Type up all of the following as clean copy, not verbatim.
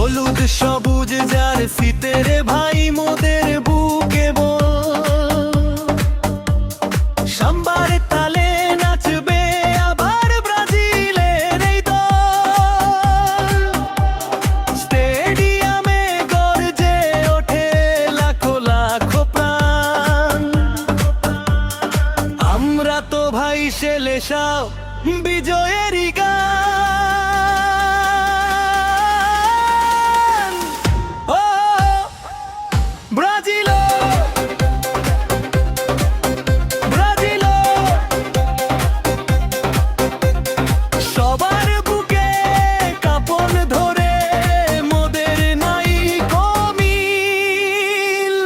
হলুদ সবুজ জার্সিতে রে ভাই মোদের বুকে সাম্বার তালে নাচবে আবার ব্রাজিলের এই দল। স্টেডিয়ামে গর্জে ওঠে লাখো লাখো প্রাণ। আমরা তো ভাই সেলেসাও বিজয়েরই গান। ও ব্রাজিল, ব্রাজিল, সবার বুকে কাঁপন ধরে মোদের নাই কমিল।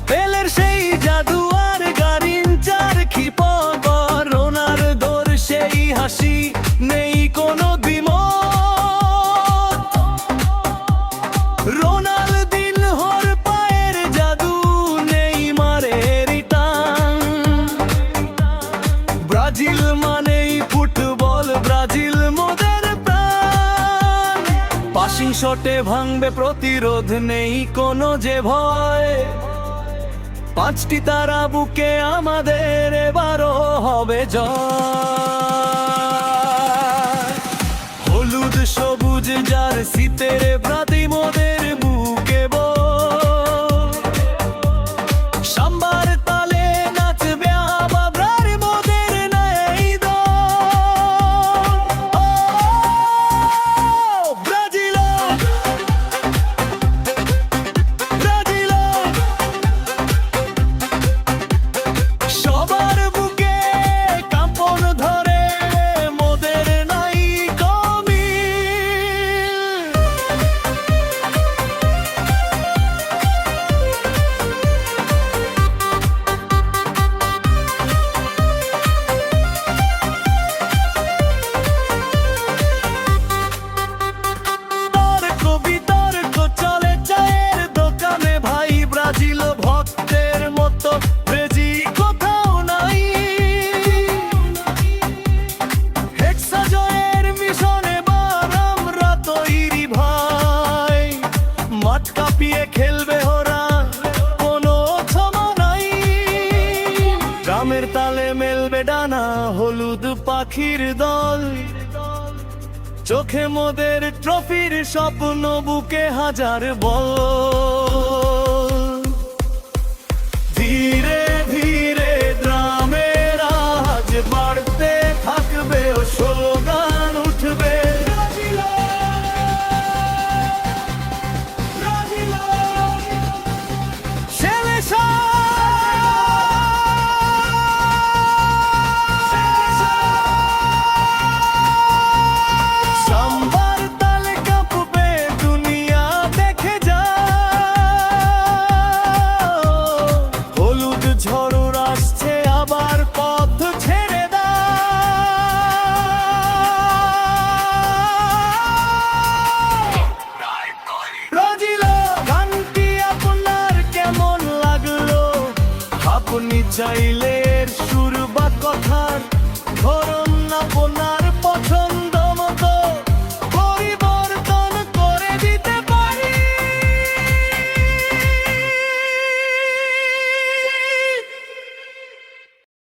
পেলের সেই জাদু আর গারিঞ্চার খিপর, রোনালদোর সেই হাসি নেই কোনো দ্বিমত। রোনালদিনহোর পায়ের জাদু নেইমারের টান। ব্রাজিল মানেই ফুটবল, ব্রাজিল মোদের প্রাণ। পাসিং শটে ভাঙবে প্রতিরোধ, নেই কোনো যে ভয়। পাঁচটি তারা বুকে আমাদের এবারও হবে জয়। হলুদ সবুজ জার্সিতে রে ব্রাতি মোদের বুকে সাম্বার তালে নাচবে আবার মোদের নাই দল। ও ব্রাজিল, ব্রাজিল, সবার বুকে কাঁপন ধরে মোদের নাই কমিল। তর্ক বিতর্ক চলে চায়ের দোকানে ভাই, ব্রাজিল ভক্তের মতো ব্রেজি কোথাও নাই। হেক্সা জয়ের মিশনে বার আমরা তৈরি ভাই। মাঠ কাঁপিয়ে খেলবে ওরা, কোনো ক্ষমা নাই। গ্রামের তালে মেলবে ডানা হলুদ পাখির দল। চোখে মোদের ট্রফির স্বপ্ন, বুকে হাজার বল। ধীরে ধীরে গ্রামের আজ বাড়তে থাকবে, ও স্লোগান উঠবে ব্রাজিল, ব্রাজিল, সেলেসা, সাম্বার তালে কাঁপবে দুনিয়া দেখে যা। হলুদ ঝড় আসছে আবার পথ ছেড়ে দা। ব্রাজিল গানটি আপনার কেমন লাগলো? আপনি চাইলে এর সুর বা কথার ধরন